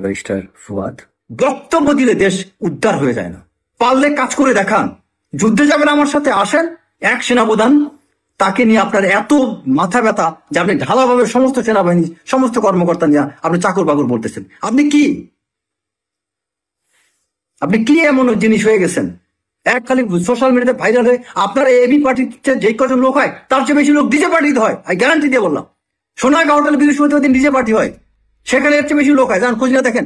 Barrister Fuad, বক্তব্য দিলে দেশ উদ্ধার হয়ে যায় না, পারলে কাজ করে দেখান। যুদ্ধে যাবেন আমার সাথে, আসেন। এক সেনাপ্রধান, তাকে নিয়ে আপনার এত মাথা ব্যথা যে আপনি ঢালাভাবে সমস্ত সেনাবাহিনী সমস্ত কর্মকর্তা নিয়ে আপনি চাকর বাকর বলতেছেন। আপনি কি এমন জিনিস হয়ে গেছেন? এক খালি সোশ্যাল মিডিয়াতে ভাইরাল হয়ে আপনার এবি পার্টিতে যে কজন লোক হয় তার চেয়ে বেশি লোক ডিজে পার্টিতে হয়। আমি গ্যারান্টি দিয়ে বললাম, সোনাগা হোটেলে বৃহস্পতিবার দিন ডিজে পার্টি হয়, সেখানে এর চেয়ে বেশি লোক হয়। যান খোঁজ না দেখেন।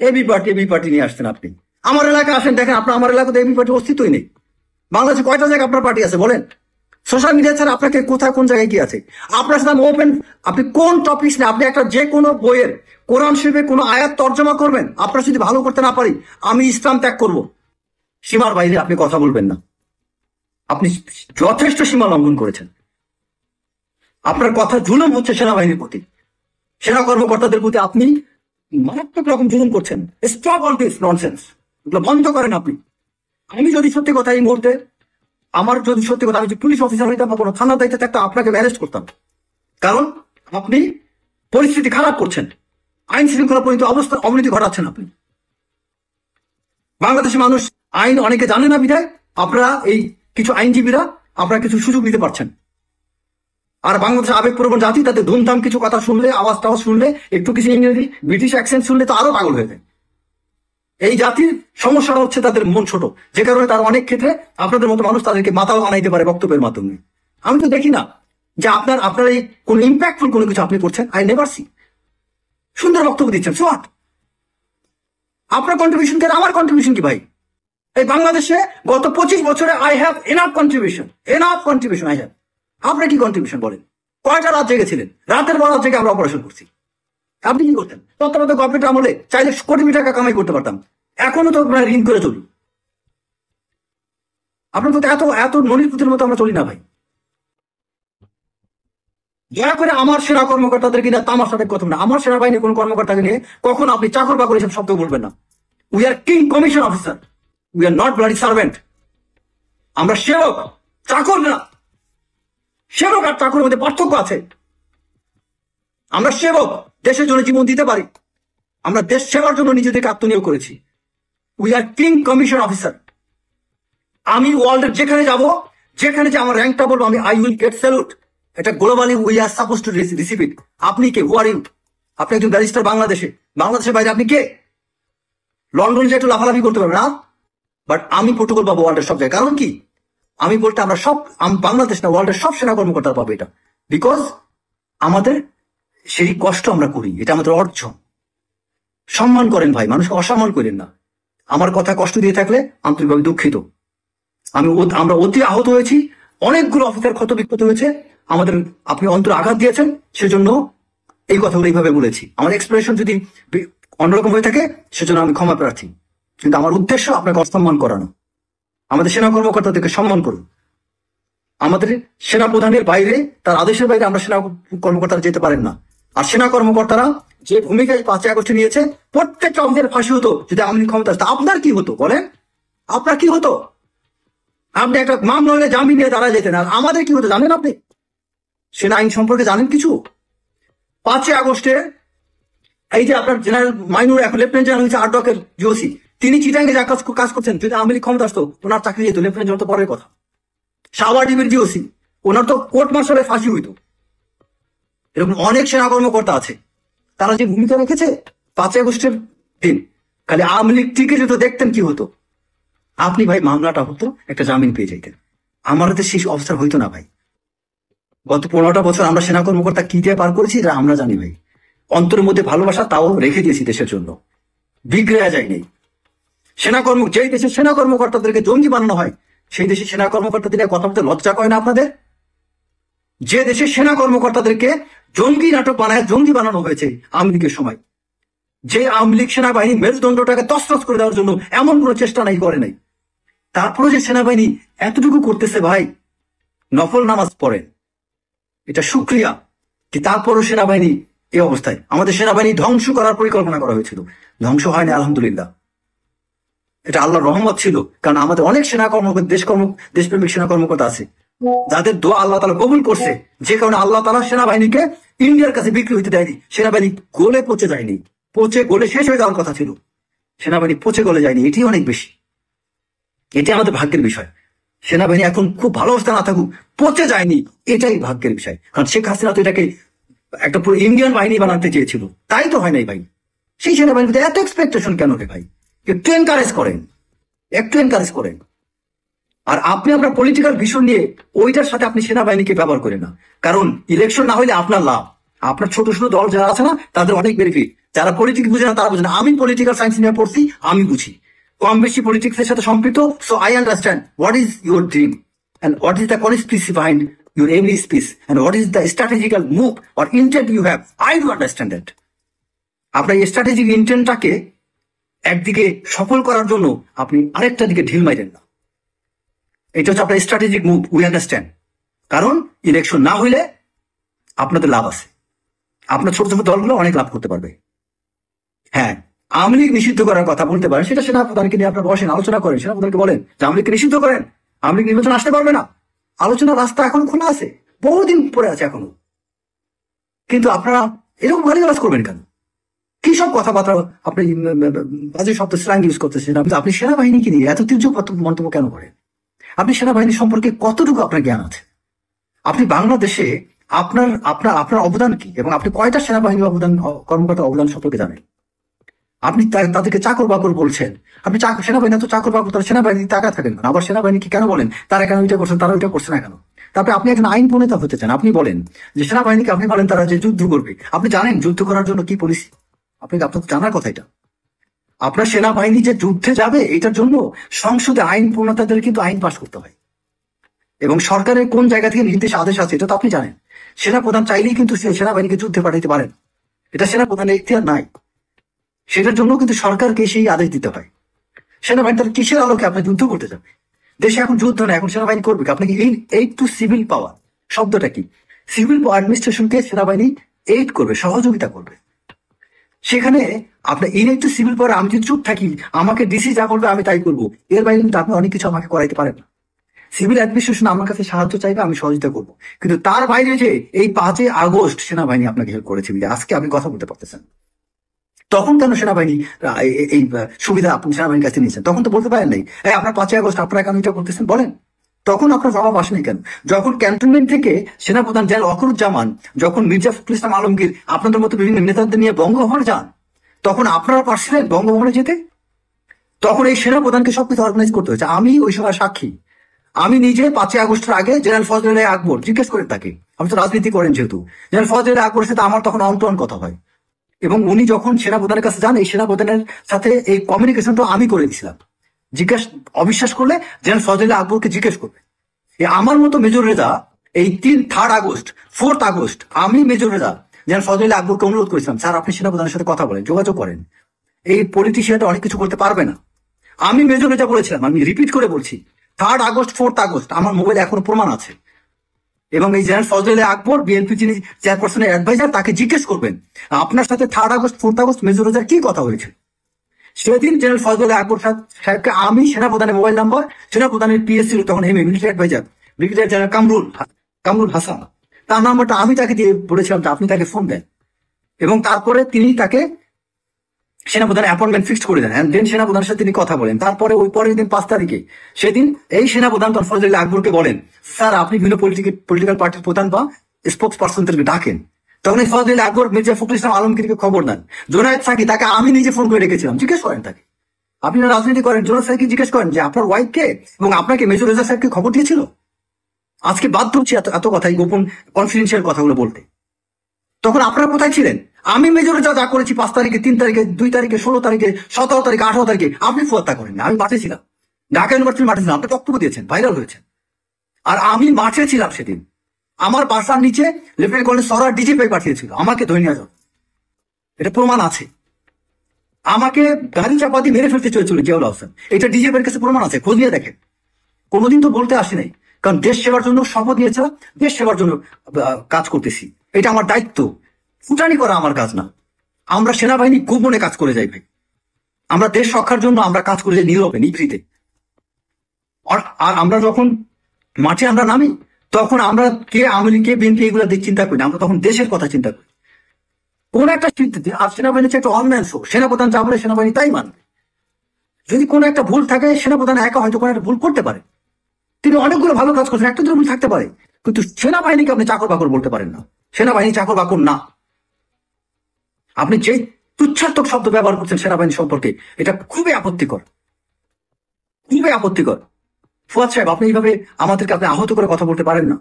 এবি পার্টি নিয়ে আসছেন আপনি। আমার এলাকায় আসেন, দেখেন আপনার আমার এলাকাতে এবি পার্টির অস্তিত্বই নেই। বাংলাদেশে কয়টা জায়গায় আপনার পার্টি আছে বলেন? সোশ্যাল মিডিয়া ছাড়া আপনাকে কোথায় কোন জায়গায় কি আছে? আপনার সাথে ওপেন, আপনি কোন টপিক নিয়ে আপনি একটা যে কোনো বইয়ের কোরআন শরীফে কোনো আয়াত তর্জমা করবেন, আপনার যদি ভালো করতে না পারি আমি ইসলাম ত্যাগ করব। সীমার বাইরে আপনি কথা বলবেন না। আপনি যথেষ্ট সীমা লঙ্ঘন করেছেন। আপনার কথা জুলুম হচ্ছে সেনাবাহিনীর প্রতি, সেনা কর্মকর্তাদের প্রতি আপনি মারাত্মক রকম জুলুম করছেন। স্টপ অল দিস ননসেন্স, এগুলো বন্ধ করেন আপনি। আমি যদি সত্যি কথা এই মুহূর্তে আমার যদি সত্যি কথা আমি যদি পুলিশ অফিসার হইতাম বা কোনো থানার দায়িত্বে থাকতাম আপনাকে অ্যারেস্ট করতাম। কারণ আপনি পরিস্থিতি খারাপ করছেন, আইন শৃঙ্খলা পরিণত অবস্থার অবনতি ঘটাচ্ছেন আপনি। বাংলাদেশের মানুষ আইন অনেকে জানে না বিধায় আপনারা এই কিছু আইনজীবীরা আপনারা কিছু সুযোগ দিতে পারছেন। আর বাংলাদেশের আবেগপ্রবণ জাতি, তাদের ধুমধাম কিছু কথা শুনলে, আওয়াজ টাওয়াজ শুনলে, একটু কিছু ইংরেজি ব্রিটিশ অ্যাকসেন্ট শুনলে তো আরো পাগল হয়ে যায়। এই জাতির সমস্যাটা হচ্ছে তাদের মন ছোট, যে কারণে তারা অনেক ক্ষেত্রে আপনাদের মতো মানুষ তাদেরকে মাথাও বানাইতে পারে বক্তব্যের মাধ্যমে। আমি তো দেখি না যে আপনার এই কোন ইম্প্যাক্টফুল কোনো কিছু আপনি করছেন। I never see. সুন্দর বক্তব্য দিচ্ছেন, সোয়াট আপনার কন্ট্রিবিউশন কে, আমার কন্ট্রিবিউশন কি ভাই? এই বাংলাদেশে গত 25 বছরে I have enough contribution I have. আপনার কি কন্ট্রিবিউশন বলেন? কয়টা রাত জেগেছিলেন? রাতের পর রাত জেগে আমরা অপারেশন করছি। আপনি কি করতেন? তত্ত্বাবধায়ক গভর্নমেন্ট আমলে চাইলে কোটি টাকা কামাই করতে পারতাম। এখনো তো আপনার ঋণ করে চলি। আপনার তো এত নলিপুতের মতো আমরা চলি না ভাই। দয়া করে আমার সেনা কর্মকর্তাদের কিনা আমার সাথে কথা না, আমার সেনাবাহিনীর কোন কর্মকর্তাকে নিয়ে কখন আপনি চাকর বাকর এসব শব্দ বলবেন না। We are king commission officer, we are not bloody servant. আমরা সেবক, চাকর না। সেবক আর চাকরের মধ্যে পার্থক্য আছে। আমরা সেবক, দেশের জন্য জীবন দিতে পারি। আমরা দেশ সেবার জন্য নিজেদেরকে আত্মনিয়োগ করেছি। We are king commission officer. আমি ওয়ার্ল্ডের যেখানে যাব, যেখানে যে আমার র্যাঙ্কটা বলবো, আমি আই উইল গেট স্যালুট। এটা globally we are suppose to receive it. আপনি কে? হু আর ইউ? আপনি একজন ব্যারিস্টার বাংলাদেশের বাইরে আপনি কে? লন্ডনে যে একটু লাফালাফি করতে পারবেন না, বাট আমি প্রোটোকল পাবো ওয়ার্ল্ডের সব জায়গায়। কারণ কি? আমি বলতে আমরা সব, বাংলাদেশ না ওয়ার্ল্ডের সব সেনা কর্মকর্তারা পাবো এটা। বিকজ আমাদের সেই কষ্ট আমরা করি, এটা আমাদের অর্জন। সম্মান করেন ভাই, মানুষকে অসম্মান করেন না। আমার কথা কষ্ট দিয়ে থাকলে আন্তরিকভাবে দুঃখিত। আমরা অতি আহত হয়েছি, অনেকগুলো অফিসার ক্ষত বিক্ষত হয়েছে, আমাদের আপনি অন্তর আঘাত দিয়েছেন, সেজন্য এই কথাগুলো এইভাবে বলেছি। আমার এক্সপ্রেশন যদি অন্যরকম হয়ে থাকে সেজন্য আমি ক্ষমা প্রার্থী। কিন্তু আমার উদ্দেশ্য আপনাকে অসম্মান করানো। আমাদের সেনা কর্মকর্তাদেরকে সম্মান করুন। আমাদের সেনা প্রধানের বাইরে, তার আদেশের বাইরে আমরা সেনা কর্মকর্তারা যেতে পারেন না। আর সেনা কর্মকর্তারা যে ভূমিকায় 5ই আগস্টে নিয়েছে, প্রত্যেকটা অফিসের ফাঁসি হতো যদি আওয়ামী ক্ষমতা আসতো। আপনার কি হতো বলেন? আপনার কি হতো? আপনি একটা মামলা হলে জামিন নিয়ে দাঁড়ায় যেতেন। আর আমাদের কি হতো জানেন? আপনি সেনা আইন সম্পর্কে জানেন কিছু? 5ই আগস্টে এই যে আপনার জেনারেল মাইনুর এখন লেফটেন্যান্ট জেনারেল হয়েছে, আটকের জিওসি, তিনি চিটাঙ্গে যা কাজ করছেন, যদি আওয়ামী লীগ ক্ষমতা আসতো ওনার চাকরি যেত। লেফটেন্যান্ট জেনারেল তো পরের কথা। সাভার ডিবির জিওসি, ওনার তো কোর্ট মার্শালে ফাঁসি হইতো। এরকম অনেক সেনা কর্মকর্তা আছে, তারা যে ভূমিকা রেখেছে 5ই আগস্টের দিন, খালি আওয়ামী লীগ টিকে যেত, দেখতেন কি হতো। আপনি ভাই মামলাটা হতো, একটা জামিন পেয়ে যাইতেন। আমাদের সেই অবস্থা হইতো না ভাই। গত 15টা বছর আমরা সেনা কর্মকর্তা কি দিয়ে পার করেছি এটা আমরা জানি ভাই। অন্তরের মধ্যে ভালোবাসা তাও রেখে দিয়েছি দেশের জন্য, বিগড়ে যায়নি। যেই দেশের সেনা কর্মকর্তাদেরকে জঙ্গি বানানো হয়, সেই দেশের সেনা কর্মকর্তাদের কথা বলতে লজ্জা করে না আপনাদের? যে দেশের সেনা কর্মকর্তাদেরকে জঙ্গি নাটক বানায়, জঙ্গি বানানো হয়েছে আওয়ামী লীগের সময়, যে আওয়ামী লীগ সেনাবাহিনী মেরুদণ্ডটাকে তছনছ করে দেওয়ার জন্য এমন কোনো চেষ্টা নাই, করে নাই। তারপরে যে সেনাবাহিনী এতটুকু করতেছে ভাই, নফল নামাজ পড়েন, এটা শুকরিয়া। কি তারপরও সেনাবাহিনী এই অবস্থায়? আমাদের সেনাবাহিনী ধ্বংস করার পরিকল্পনা করা হয়েছিল, ধ্বংস হয়নি আলহামদুলিল্লাহ। এটা আল্লাহর রহমত ছিল, কারণ আমাদের অনেক সেনা কর্মকর্তা, দেশপ্রেমিক সেনা কর্মকর্তা আছে যাদের দোয়া আল্লাহ তাআলা কবুল করছে, যে কারণে আল্লাহ তাআলা সেনাবাহিনীকে ইন্ডিয়ার কাছে বিক্রি হইতে দেয়নি। সেনাবাহিনী গোলে পচে যায়নি, পচে গোলে শেষ হয়ে যাওয়ার কথা ছিল, সেনাবাহিনী পচে গলে যায়নি। এটি অনেক বেশি, এটি আমাদের ভাগ্যের বিষয়। সেনাবাহিনী এখন খুব ভালো অবস্থা না থাকুক, পচে যায়নি, এটাই ভাগ্যের বিষয়। কারণ শেখ হাসিনা তো এটাকে একটা পুরো ইন্ডিয়ান বাহিনী বানাতে চেয়েছিল, তাই তো হয় নাই ভাই। সেই সেনাবাহিনীতে এত এক্সপেকটেশন কেন রে ভাই? একটু এনকারেজ করেন, একটু এনকারেজ করেন। আর আপনি আপনার পলিটিক্যাল ভিশন নিয়ে ওইটার সাথে আপনি সেনাবাহিনীকে ব্যবহার করেন না। কারণ ইলেকশন না হলে আপনার লাভ, আপনার ছোট ছোট দল যারা আছে না তাদের অনেক বেনিফিট। যারা পলিটিক্স বুঝে না তারা বুঝে না। আমি পলিটিক্যাল সায়েন্স নিয়ে পড়ছি, আমি বুঝি, কম বেশি পলিটিক্স এর সাথে সম্পৃক্ত। So I understand what is your dream and what is the conspiracy behind your every speech and what is the strategical move or intent you have. I do understand that. আপনার strategic ইন্টেন্টটাকে একদিকে সফল করার জন্য আপনি আরেকটা দিকে ঢিল মাইরেন না। এটা হচ্ছে আপনার স্ট্র্যাটেজিক মুভ, উই আন্ডারস্ট্যান্ড। কারণ ইলেকশন না হইলে আপনাদের লাভ আছে, আপনার ছোট ছোট দলগুলো অনেক লাভ করতে পারবে। হ্যাঁ, আওয়ামী লীগ নিষিদ্ধ করার কথা বলতে পারেন, সেটা সেনাপ্রধানকে নিয়ে আপনার বসেন, আলোচনা করেন, সেনাপ্রধানকে বলেন যে আওয়ামী লীগকে নিষিদ্ধ করেন, আওয়ামী লীগ নির্বাচন আসতে পারবে না। আলোচনার রাস্তা এখনো খোলা আছে, বহুদিন পরে আছে এখনো। কিন্তু আপনারা এরকম গালিগালাজ করবেন কেন? কি সব কথাবার্তা আপনি বাজে শব্দ স্ল্যাং ইউজ করতেছেন। আপনি সেনাবাহিনীকে নিয়ে এত তীর্য মন্তব্য কেন করেন? আপনি সেনাবাহিনী সম্পর্কে কতটুকু আপনার জ্ঞান আছে? আপনি বাংলাদেশে আপনার আপনার আপনার অবদান কি এবং আপনি কয়টা সেনাবাহিনী অবদান, কর্মকর্তার অবদান সম্পর্কে জানেন? আপনি তাদেরকে চাকর বাকর বলছেন। আপনি সেনাবাহিনী তো চাকর বাকর, তারা সেনাবাহিনী টাকা থাকেন না। আবার সেনাবাহিনীকে কেন বলেন তারা কেন এটা করছেন, তারা ওইটা করছে না কেন? তারপরে আপনি একজন আইন প্রণেতা হতে চান, আপনি বলেন যে সেনাবাহিনীকে আপনি বলেন তারা যে যুদ্ধ করবে। আপনি জানেন যুদ্ধ করার জন্য কি পলিসি? আপনার জানার কথা এটা। আপনার সেনাবাহিনী যে যুদ্ধে যাবে এটার জন্য সংসদে আইন প্রণেতাদের কিন্তু আইন পাশ করতে হয় এবং সরকারের কোন জায়গা থেকে নির্দেশ আদেশ আছে এটা তো আপনি জানেন। সেনাপ্রধান চাইলেই কিন্তু সেনাবাহিনীকে যুদ্ধে পাঠাইতে পারেন, এটা সেনাপ্রধানের ইখতিয়ার নাই। সেটার জন্য কিন্তু সরকারকে সেই আদেশ দিতে হয়। সেনাবাহিনী তার কিসের আলোকে আপনি যুদ্ধ করতে যাবে? দেশে এখন যুদ্ধ না, এখন সেনাবাহিনী করবে। আপনাকে এইড টু সিভিল পাওয়ার শব্দটা কি? সিভিল অ্যাডমিনিস্ট্রেশনকে সেনাবাহিনী এইড করবে, সহযোগিতা করবে। সেখানে আপনার ইনএড টু সিভিল পাওয়ার আমি যদি চুপ থাকি, আমাকে ডিসি যা করবে আমি তাই করবো, এর বাইরে কিন্তু আপনি অনেক কিছু আমাকে করাইতে পারেন না। সিভিল অ্যাডমিনিস্ট্রেশন আমার কাছে সাহায্য চাইবে, আমি সহযোগিতা করবো। কিন্তু তার বাইরে যে এই 5ই আগস্ট সেনাবাহিনী আপনাকে হেল্প করেছে, আজকে আপনি কথা বলতে পারতেছেন, তখন কেন সেনাবাহিনী এই সুবিধা আপনি সেনাবাহিনীর কাছে নিয়েছেন? তখন তো বলতে পারেন নাই আপনার 5ই আগস্ট আপনারা কেন এটা করতেছেন, বলেন। তখন আপনার জবাব আসেনি কেন? যখন ক্যান্টনমেন্ট থেকে সেনাপ্রধান জেনারেল ওয়াকারুজ্জামান, যখন মির্জা ফখরুল ইসলাম আলমগীর আপনাদের মতো বিভিন্ন নেতাদের নিয়ে বঙ্গভবনে যান, তখন আপনারা পারছিলেন বঙ্গভবনে যেতে? তখন এই সেনাপ্রধানকে সবকিছু অর্গানাইজ করতে হয়েছে। আমি ওই সময় সাক্ষী, আমি নিজে 5ই আগস্টের আগে জেনারেল ফজলে আকবর জিজ্ঞেস করেন তাকে, আমি তো রাজনীতি করেন যেহেতু, জেনারেল ফজলে আকবরের সাথে আমার তখন অন্তরন কথা হয় এবং উনি যখন সেনাপ্রধানের কাছে যান, এই সেনাপ্রধানের সাথে এই কমিউনিকেশনটা আমি করে দিয়েছিলাম। অবিশ্বাস করলে জেনারেল ফজলে আকবরকে জিজ্ঞেস করবে। আমার মতো মেজর রেজা এই 3 আগস্ট 4 আগস্ট আমি মেজর রেজা জেনারেল ফজলে আকবরকে অনুরোধ করেছিলাম, স্যার আপনি সেনাপ্রধানের সাথে কথা বলেন, যোগাযোগ করেন, এই পলিটিশিয়ানটা অনেক কিছু করতে পারবে না। আমি মেজর রেজা বলেছিলাম, আমি রিপিট করে বলছি, 3 আগস্ট 4 আগস্ট আমার মোবাইলে এখনো প্রমাণ আছে। এবং এই জেনারেল ফজলে আকবর বিএনপি যিনি চেয়ারপারসনের অ্যাডভাইজার, তাকে জিজ্ঞেস করবেন আপনার সাথে 3 আগস্ট 4 আগস্ট মেজর রেজার কি কথা হয়েছে। সেদিন জেনারেল ফজলে আকবর সাহেবকে আমি সেনাপ্রধানের মোবাইল নাম্বার, সেনাপ্রধানের পিএস ছিল তখন military adviser brigadier general Kamrul Hasan, তার নাম্বারটা আমি তাকে দিয়ে বলেছিলাম যে আপনি তাকে ফোন দেন, এবং তারপরে তিনি তাকে সেনাপ্রধান অ্যাপয়েন্টমেন্ট ফিক্সড করে দেন। দেন সেনাপ্রধানের সাথে তিনি কথা বলেন। তারপরে ওই পরের দিন 5 তারিখে সেদিন এই সেনাপ্রধান তখন ফজলে আকবরকে বলেন, স্যার আপনি বিভিন্ন পলিটিক্যাল পার্টির প্রধান বা স্পোক্স পার্সনদেরকে ডাকেন। তখন এই ফজলে আকবর মির্জা ফখরুল ইসলাম আলমগীরকে খবর দেন। জোনায়েদ সাকি, তাকে আমি নিজে ফোন করে রেখেছিলাম, জিজ্ঞেস করেন তাকে, আপনি রাজনীতি করেন, জোনায়েদ সাকি জিজ্ঞেস করেন যে আপনার ওয়াইফকে এবং আপনাকে মেজর রেজা সাহেবকে খবর দিয়েছিল। আজকে বাধ্য হচ্ছি এত কথাই গোপন কনফিডেন্সিয়াল কথাগুলো বলতে। তখন আপনারা কোথায় ছিলেন? আমি মেজর যা করেছি 5 তারিখে, 3 তারিখে, 2 তারিখে, 16 তারিখে, 17 তারিখে, 18 তারিখে, আপনি ফুয়াত্তা করেন। আমি মাঠে ছিলাম, ঢাকা ইউনিভার্সিটির মাঠে ছিলাম, আপনি বক্তব্য দিয়েছেন, ভাইরাল হয়েছে। আর আমি মাঠে ছিলাম সেদিন, আমার বাসার নিচে লেফটেন্যান্ট কর্নেল সরার ডিজিপি পাঠিয়েছিল আমাকে ধরে নিয়ে যাও, এটা প্রমাণ আছে। আমাকে গাড়ি চাপা দিয়ে মেরে ফেলতে চলেছিল জিয়াউল হোসেন, এটা ডিজিপির কাছে প্রমাণ আছে, খোঁজ নিয়ে দেখেন। কোনোদিন তো বলতে আসি নাই, কারণ দেশ সেবার জন্য শপথ নিয়েছিলাম, দেশ সেবার জন্য কাজ করতেছি, এটা আমার দায়িত্ব। ফুটানি করা আমার কাজ না। আমরা সেনাবাহিনী গোপনে কাজ করে যাই ভাই, আমরা দেশ রক্ষার জন্য আমরা কাজ করে যাই নীরবে, নিভৃতে। আর আমরা যখন মাঠে আমরা নামি, তখন আমরা কে আওয়ামী লীগ কে বিএনপি এগুলো দিক চিন্তা করি না, আমরা তখন দেশের কথা চিন্তা করি। কোন একটা সিদ্ধান্ত আর সেনাবাহিনী হচ্ছে একটা অনম্যান শো, সেনাপ্রধান যা বলে সেনাবাহিনী তাই মানবে। যদি কোনো একটা ভুল থাকে সেনাপ্রধান একা হয়তো কোনো একটা ভুল করতে পারে, তিনি অনেকগুলো ভালো কাজ করছেন, একটা দুটো ভুল থাকতে পারে, কিন্তু সেনাবাহিনীকে আপনি চাকর বাকর বলতে পারেন না। সেনাবাহিনী চাকর বাকর না। আপনি যে তুচ্ছাত্মক শব্দ ব্যবহার করছেন সেনাবাহিনী সম্পর্কে, এটা খুবই আপত্তিকর, খুবই আপত্তিকর। ফুয়াদ সাহেব, আপনি এইভাবে আমাদেরকে আপনি আহত করে কথা বলতে পারেন না।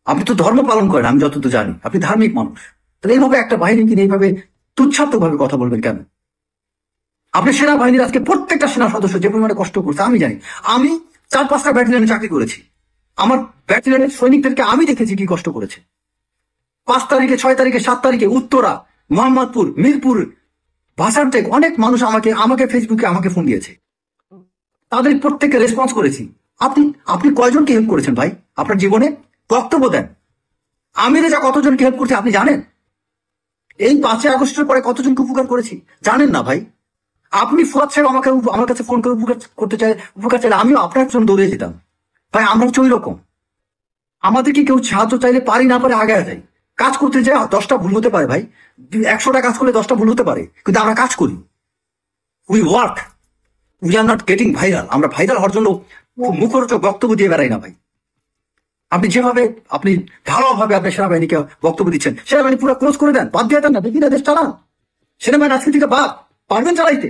আপনি তো ধর্ম পালন করেন, আমি যতদূর জানি আপনি ধার্মিক মানুষ, তাহলে এইভাবে একটা বাহিনীকে নিয়ে এইভাবে তুচ্ছাত্মক ভাবে কথা বলবেন কেন? আপনি সেনাবাহিনীর আজকে প্রত্যেকটা সেনা সদস্য যে পরিমাণে কষ্ট করছে আমি জানি। আমি 4-5টা ব্যাটালিয়নে চাকরি করেছি, আমার ব্যাটালিয়নের সৈনিকদেরকে আমি দেখেছি কি কষ্ট করেছে। 5 তারিখে, 6 তারিখে, 7 তারিখে উত্তরা, মোহাম্মদপুর, মিরপুর, ভাষারটেক অনেক মানুষ আমাকে ফেসবুকে আমাকে ফোন দিয়েছে, তাদের প্রত্যেককে রেসপন্স করেছি। আপনি আপনি কয়জনকে হেল্প করেছেন ভাই আপনার জীবনে? বক্তব্য দেন। আমি যা কতজনকে হেল্প করছি আপনি জানেন? এই 5ই আগস্টের পরে কতজনকে উপকার করেছি জানেন না ভাই? আপনি ফুয়াদ সাহেব আমার কাছে ফোন করে উপকার চাইলে আমিও আপনার জন্য দৌড়ে যেতাম। ভাই আমরা হচ্ছে ওই রকম, আমাদের কি কেউ সাহায্য চাইলে পারি না পারে আগে যাই, কাজ করতে যাই 10টা ভুল হতে পারে ভাই, 100টা কাজ করলে 10টা ভুল হতে পারে, কিন্তু আমরা কাজ করি, we work, we are not getting viral. আমরা ভাইরাল হওয়ার জন্য মুখরোচক বক্তব্য দিয়ে বেড়াই না ভাই। আপনি যেভাবে আপনি ভালোভাবে আপনার সেনাবাহিনীকে বক্তব্য দিচ্ছেন, সেনাবাহিনী পুরো ক্লোজ করে দেন, বাদ দিয়ে দেন না, দেখি না দেশ চালান। সেনাবাহিনী আজকে থেকে বাদ পারবেন চালাইতে?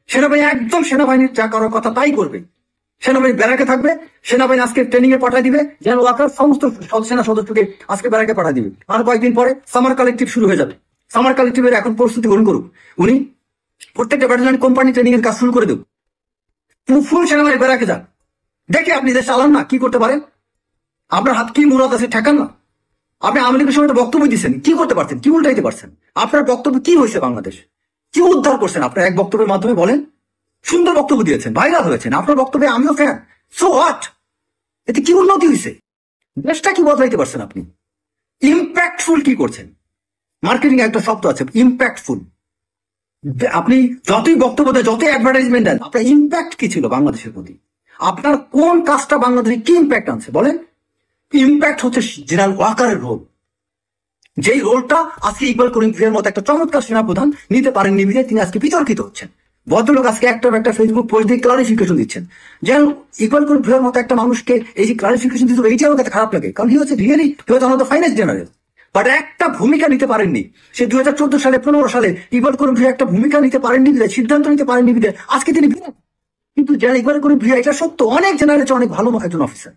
সেনাবাহিনী একদম সেনাবাহিনীর যা করার কথা তাই করবে। সেনাবাহিনী ব্যারাকে থাকবে, সেনাবাহিনী আজকে ট্রেনিং এ পাঠিয়ে দিবে, যেন ওয়াকার সমস্ত সেনা সদস্যকে আজকে ব্যারাকে পাঠিয়ে দিবে। আর কয়েকদিন পরে সামার কালেক্টিভ শুরু হয়ে যাবে। সামার কালেক্টিভের এখন প্রস্তুতি গ্রহণ করুক, উনি প্রত্যেকটা ব্যাটালিয়ন কোম্পানি ট্রেনিং এর কাজ শুরু করে দেব, ফুল সেনাবাহিনী ব্যারাকে যান, দেখে আপনি দেশ চালান না কি করতে পারেন। আপনার হাত কি মুরাদ আছে ঠেকান না। আপনি আওয়ামী লীগের সময় বক্তব্য দিচ্ছেন, কি করতে পারছেন, কি উল্টাইতে পারছেন? আপনার বক্তব্য কি হয়েছে, বাংলাদেশ কি উদ্ধার করছেন আপনার এক বক্তব্যের মাধ্যমে? বলেন। সুন্দর বক্তব্য দিয়েছেন, ভাইরাল হয়েছেন, আপনার বক্তব্যে আমিও ফ্যান, সো হোয়াট? এতে কি উন্নতি হয়েছে? দেশটা কি বদলাইতে পারছেন আপনি? ইম্প্যাক্টফুল কি করছেন? মার্কেটিং একটা শব্দ আছে ইম্প্যাক্টফুল। আপনি যতই বক্তব্য দেন, যতই অ্যাডভার্টাইজমেন্ট দেন, আপনার ইম্প্যাক্ট কি ছিল বাংলাদেশের প্রতি? আপনার কোন কাজটা বাংলাদেশে কি ইম্প্যাক্ট আনছে বলেন? ইম্প্যাক্ট হচ্ছে জেনারেল ওয়াকারের রোল, যেই রোলটা আজকে ইকবাল করিম ভুঁইয়ার মতো একটা চমৎকার সেনাপ্রধান নিতে পারেননি বিধায় তিনি আজকে বিতর্কিত হচ্ছেন। ভদ্রলোক আজকে একটা ফেসবুক পোস্ট দিয়ে ক্লারিফিকেশন দিচ্ছেন, যেন ইকবাল করিম ভুঁইয়ার মতো একটা মানুষকে এই যে ক্লারিফিকেশন দিতে এইটা আমার কাছে খারাপ লাগে, কারণ হি হচ্ছে really he was one of the finest general, but একটা ভূমিকা নিতে পারেননি। সে 2014 সালে 15 সালে ইকবাল করিম ভুঁইয়া একটা ভূমিকা নিতে পারেননি বিধায়, সিদ্ধান্ত নিতে পারেননি বিধায় আজকে তিনি বিরাট। কিন্তু যারা ইকবাল করিম ভুঁইয়া, এটা সত্য, অনেক জেনারেল অনেক ভালো একজন অফিসার,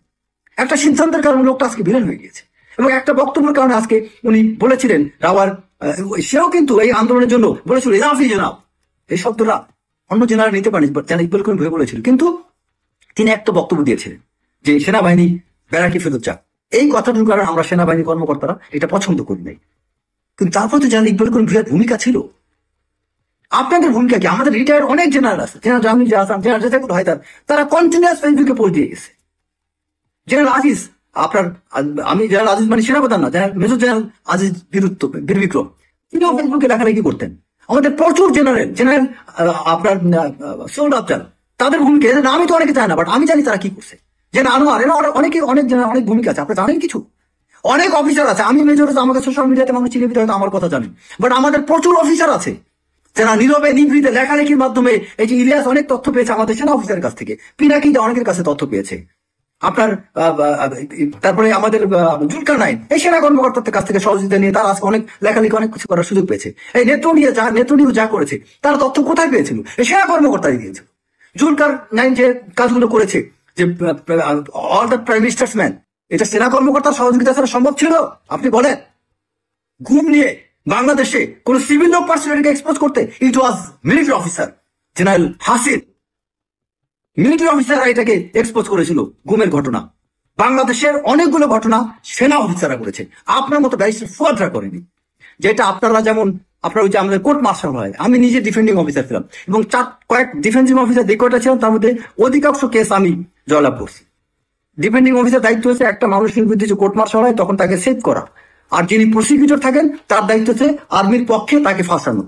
একটা সিদ্ধান্তের কারণে লোকটা আজকে ভিলেন হয়ে গিয়েছে। এবং একটা বক্তব্যের কারণে আজকে উনি বলেছিলেন রাওয়ার, সেও কিন্তু এই আন্দোলনের জন্য বলেছিল এনাফ ইজ এনাফ, এই শব্দটা অন্য জেনারেল নিতে পারেনি, যারা ইকবাল করিম ভুঁইয়া বলেছিল। কিন্তু তিনি একটা বক্তব্য দিয়েছিলেন যে সেনাবাহিনী ব্যারাকে ফেরত যাক, এই কথাটুকু কারণে আমরা সেনাবাহিনী কর্মকর্তারা এটা পছন্দ করি নাই। কিন্তু তারপর তো যারা ইকবাল করিম ভুঁইয়ার ভূমিকা ছিল, আপনাদের ভূমিকা কি? আমাদের রিটায়ার্ড অনেক জেনারেল আছে, জেনারেল জামিল আসাম, জেনারেল রেজাকুল হায়দার, তারা কন্টিনিউয়াস ফেসবুকে পোস্ট দিয়ে গেছে। জেনারেল আজিজ, আপনার আমি জেনারেল আজিজ মানে সেনাপ্রধান না, মেজর জেনারেল আজিজ বীরবিক্রম, তিনিও ফেসবুকে লেখালেখি করতেন। আমাদের প্রচুর জেনারেল আপনার সৌদ আফজাল, তাদের ভূমিকা আমি তো অনেকে জানি না, বাট আমি জানি তারা কি করছে। জেনারেল আনোয়ার, এরা অনেক অনেক ভূমিকা আছে, আপনি জানেন কিছু? অনেক অফিসার আছে, আমি মেজর, আমাকে সোশ্যাল মিডিয়াতে মানুষ চিনে দিতে হয়তো আমার কথা জানেন, বাট আমাদের প্রচুর অফিসার আছে যারা নীরবে নিভৃতে লেখালেখির মাধ্যমে, এই যে ইলিয়াস অনেক তথ্য পেয়েছে আমাদের সেনা অফিসারের কাছ থেকে, পিনাকিতে অনেকের কাছে তথ্য পেয়েছে, আপনার তারপরে আমাদের জুলকার নাইন এই সেনা কর্মকর্তাদের কাছ থেকে সহযোগিতা নিয়ে তারা আজকে অনেক লেখালেখি অনেক কিছু করার সুযোগ পেয়েছে। এই নেত্রনীয় যা করেছে তারা তথ্য কোথায় পেয়েছিল? এই সেনা কর্মকর্তাই দিয়েছিল। জুলকার নাইন যে কাজগুলো করেছে, যে all the prime ministers man, এটা সেনা কর্মকর্তার সহযোগিতা ছাড়া সম্ভব ছিল? আপনি বলেন। ঘুম নিয়ে বাংলাদেশে কোন সিভিল লো পার্সোনালিটিকে এক্সপোজ করতে, it was military officer general Hasin, military অফিসাররা এটাকে এক্সপোজ করেছিল। গুমের ঘটনা, বাংলাদেশের অনেকগুলো ঘটনা সেনা অফিসাররা করেছে, আপনার মতো ব্যারিস্টার ফুয়াদরা করেনি। যেটা আপনারা যেমন আপনার ওই যে আমাদের কোর্ট মার্শাল হয়, আমি নিজে ডিফেন্ডিং অফিসার ছিলাম এবং কয়েক ডিফেন্সিভ অফিসার যে কয়টা ছিলাম তার মধ্যে অধিকাংশ কেস আমি জয়লাভ করছি। ডিফেন্ডিং অফিসার দায়িত্ব হচ্ছে একটা মানুষের বিরুদ্ধে যে কোর্ট মার্শাল হয় তখন তাকে সেভ করা, আর যিনি প্রসিকিউটর থাকেন তার দায়িত্ব হচ্ছে আর্মির পক্ষে তাকে ফাঁসানো।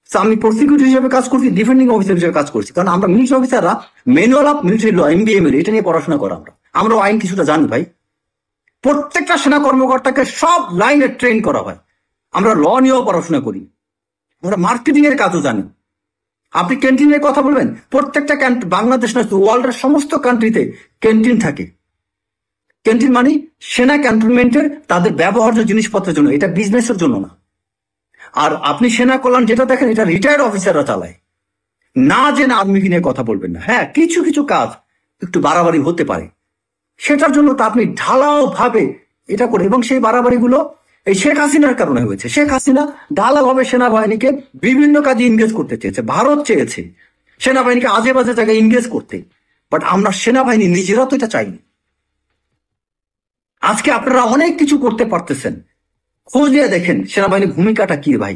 আমি প্রসিকিউটর হিসেবে কাজ করছি, ডিফেন্ডিং অফিসার হিসেবে কাজ করছি, কারণ আমরা মিলিটারি অফিসাররা manual of military law MBM এটা নিয়ে পড়াশোনা করা, আমরাও আইন কিছুটা জানি ভাই। প্রত্যেকটা সেনা কর্মকর্তাকে সব লাইনে ট্রেন করা হয়। আমরা ল নিয়েও পড়াশোনা করি, আমরা মার্কেটিং এর কাজও জানি। আপনি ক্যান্টিনের কথা বলবেন, প্রত্যেকটা বাংলাদেশ না ওয়ার্ল্ডের সমস্ত কান্ট্রিতে ক্যান্টিন থাকে। ক্যান্টিন মানে সেনা ক্যান্টনমেন্টের তাদের ব্যবহার্য জিনিসপত্রের জন্য, এটা বিজনেসের জন্য না। আর আপনি সেনা কল্যাণ যেটা দেখেন, এটা রিটায়ার্ড অফিসাররা চালায়। না জেনে আর্মিকে নিয়ে কথা বলবেন না। হ্যাঁ, কিছু কিছু কাজ একটু বাড়াবাড়ি হতে পারে, সেটার জন্য তো আপনি ঢালাও ভাবে এটা করে, এবং সেই বাড়াবাড়িগুলো এই শেখ হাসিনার কারণে হয়েছে। শেখ হাসিনা ঢালাভাবে সেনাবাহিনীকে বিভিন্ন কাজে ইনগেজ করতে চেয়েছে। ভারত চেয়েছে সেনাবাহিনীকে আজে বাজে জায়গায় ইনগেজ করতে, বাট আমরা সেনাবাহিনী নিজেরা তো এটা চাইনি। আজকে আপনারা অনেক কিছু করতে পারতেছেন, খোঁজ নিয়ে দেখেন সেনাবাহিনীর ভূমিকাটা কি ভাই।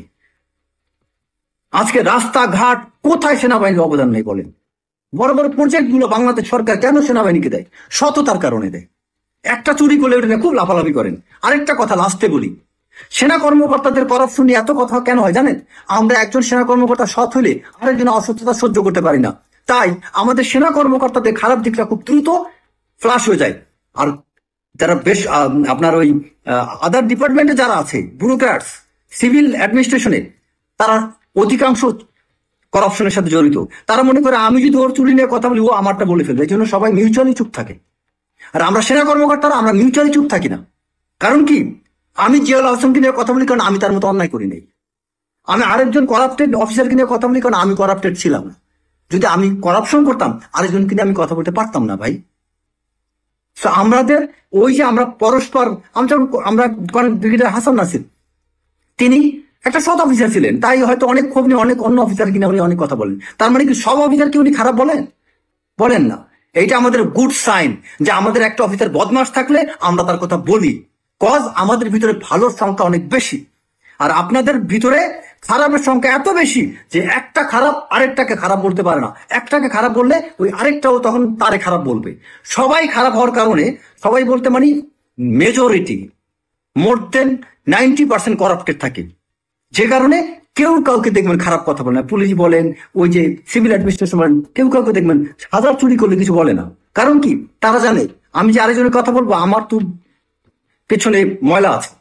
আজকে রাস্তাঘাট কোথায় সেনাবাহিনীর অবদান নেই বলেন? বড় বড় প্রজেক্ট গুলো বাংলাদেশ সরকার কেন সেনাবাহিনীকে দেয়? সততার কারণে দেয়। একটা চুরি করলে ওটা নিয়ে খুব লাফালাফি করেন। আরেকটা কথা লাস্টে বলি, সেনা কর্মকর্তাদের করাপশন নিয়ে এত কথা কেন হয় জানেন? আমরা একজন সেনা কর্মকর্তা সৎ হলে আরেকজন অসততা সহ্য করতে পারি না। তাই আমাদের সেনা কর্মকর্তাদের খারাপ দিকটা খুব দ্রুত ফ্লাশ হয়ে যায়। আর যারা বেশ আপনার ওই আদার ডিপার্টমেন্টে যারা আছে, ব্যুরোক্র্যাটস, সিভিল অ্যাডমিনিস্ট্রেশনে, তারা অধিকাংশ করাপশনের সাথে জড়িত। তারা মনে করে আমি যদি ওর চুরি নিয়ে কথা বলি, ও আমারটা বলে ফেলবে। এই জন্য সবাই মিউচুয়ালি চুপ থাকে। আর আমরা সেনা কর্মকর্তারা আমরা মিউচুয়ালি চুপ থাকি না। কারণ কি? আমি জিয়াউল হাসানকে নিয়ে কথা বলি কারণ আমি তার মতো অন্যায় করি নাই। আমি আরেকজন করাপ্টেড অফিসারকে নিয়ে কথা বলি কারণ আমি করাপ্টেড ছিলাম না। যদি আমি করাপশন করতাম, আরেকজনকে নিয়ে আমি কথা বলতে পারতাম না ভাই। আমাদের ওই যে আমরা পরস্পর, আমরা ব্রিগেডিয়ার হাসান নাসির, তিনি একটা সৎ অফিসার ছিলেন, তাই হয়তো অনেক ক্ষোভ নিয়ে অনেক অন্য অফিসার কিনে উনি অনেক কথা বলেন। তার মানে কি সব অফিসারকে উনি খারাপ বলেন? বলেন না। এইটা আমাদের গুড সাইন যে আমাদের একটা অফিসার বদমাস থাকলে আমরা তার কথা বলি, কজ আমাদের ভিতরে ভালোর সংখ্যা অনেক বেশি। আর আপনাদের ভিতরে খারাপের সংখ্যা এত বেশি যে একটা খারাপ আরেকটাকে খারাপ বলতে পারে না। একটাকে খারাপ বললে ওই আরেকটাও তখন তারে খারাপ বলবে। সবাই খারাপ হওয়ার কারণে, সবাই বলতে মানে মেজরিটি, মোর দেন 90% করাপ্টেড থাকে, যে কারণে কেউ কাউকে দেখবেন খারাপ কথা বলে না। পুলিশ বলেন, ওই যে সিভিল অ্যাডমিনিস্ট্রেশন বলেন, কেউ কাউকে দেখবেন হাজার চুরি করলে কিছু বলে না। কারণ কি? তারা জানে আমি যে আরেকজনের কথা বলবো আমার তো পেছনে ময়লা আছে।